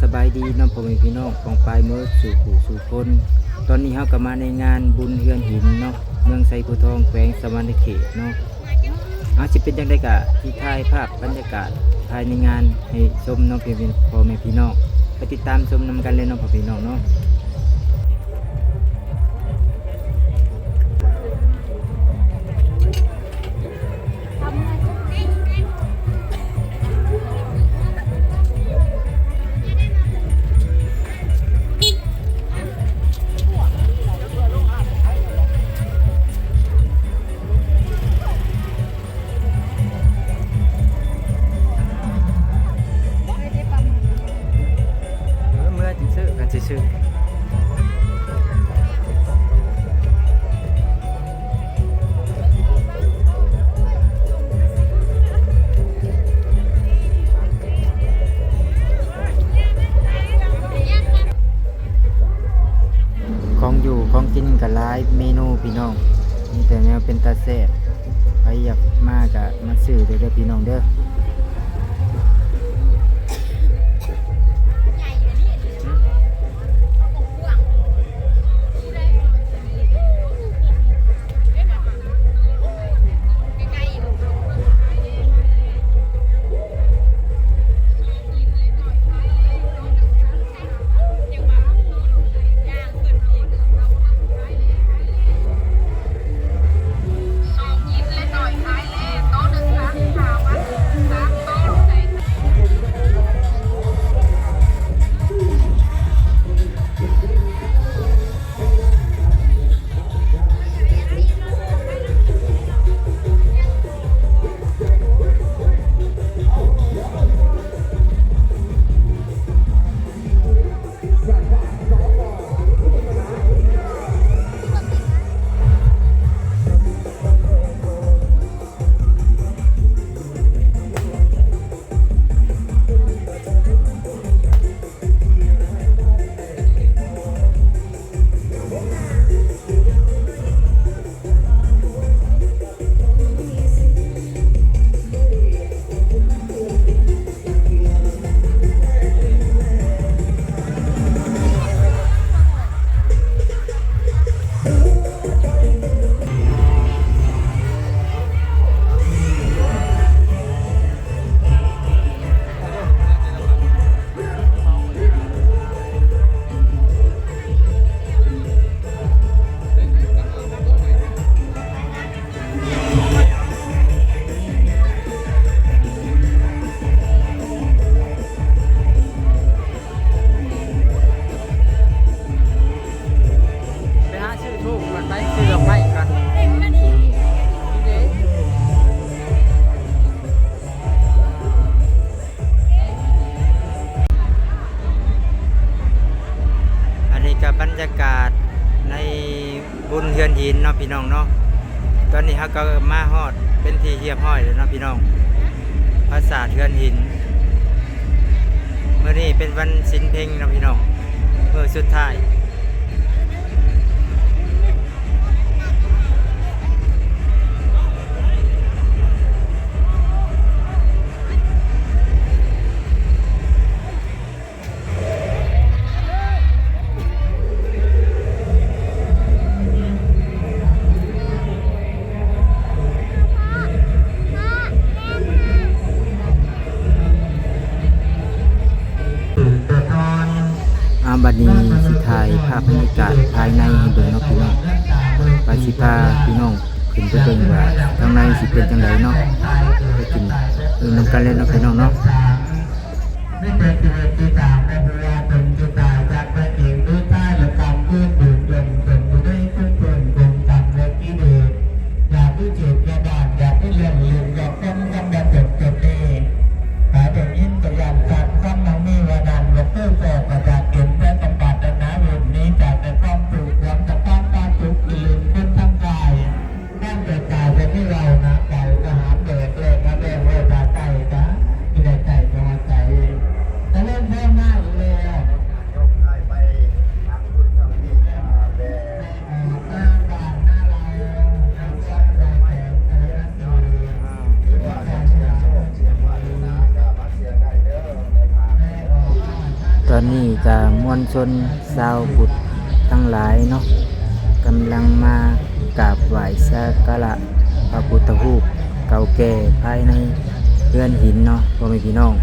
สบายดีน้องพ่อแม่พี่น้องของปลายเมื่อสู่ผู้สู่คนตอนนี้เฮาก็มาในงานบุญเฮือนหินเนาะเมืองไซโพธิ์ทองแขวงสะวรรณเขตเนาะสิเป็นจังได๋ก็ที่ถ่ายภาพบรรยากาศภายในงานให้ชมเนาะพ่อแม่พี่น้องไปติดตามชมนำกันเลยเนาะพ่อพี่น้องเนาะชื่อของอยู่ของกินกับหลายเมนูพี่น้องมีแต่แนวเป็นตาแซ่บใครอยากมากะมาซื้อเด้อพี่น้องเด้อบรรยากาศในบุญเฮือนหินเนาะพี่น้องเนาะตอนนี้เขาก็มาฮอดเป็นที่เรียบร้อยแล้วเนาะพี่น้องปราสาทเฮือนหินเมื่อนี้เป็นวันศีลเพ็งเนาะพี่น้องเมื่อสุดท้ายบัดนี้สิถ่ายภาพบรรยากาศภายในให้เบิ่งเนาะพี่น้องไปสิพาพี่น้องขึ้นไปเบิ่งว่าข้างในสิเป็นจังไดเนาะไปกินนำกันเลยเนาะพี่น้องเนาะนี่เป็นชีวิตที่ตามในเวลาเป็นที่ตายจากพระเอกด้วยใต้และตามเพื่อนดูดลมจนอยู่ได้ทุกคนคงตามเรื่องที่เดิมอยากที่เจ็บกระดานอยากที่เลื่อนลืมอยากต้องทำแบบจบเองหาแต่ยิ้มแต่ยันการซ้ำน้องนี่ว่าดันหลบเพื่อแฝงประจักษ์เก็บแฝงกำบัดดันน้าเวรนี้จากแต่ความถูกความจะป้องตาจุกลืมคนทั้งกายนั่งแต่กายเป็นที่เรานะใจทหารเด็กเล็กนะเด็กเวทใจจ้ะที่ได้ใจพอใจแต่เล่นเพิ่มมากเลย ตอนนี้ก็มวลชนชาวพุทธทั้งหลายเนาะกำลังมากราบไหว้สักการะพระพุทธรูปเก่าแก่ภายในเรือนหินเนาะพ่อแม่พี่น้อง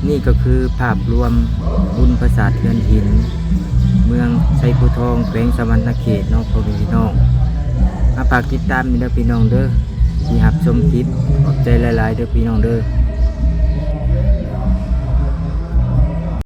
นี่ก็คือภาพรวมบุญประสาทเรือนหินเมืองไชยโพธิ์ทองแขวงสะวรรณเขตเนาะพ่อแม่พี่น้องมาฝากติดตามเด้อพี่น้องเด้อที่รับชมคลิปขอบใจหลายๆเด้อพี่น้องเด้อ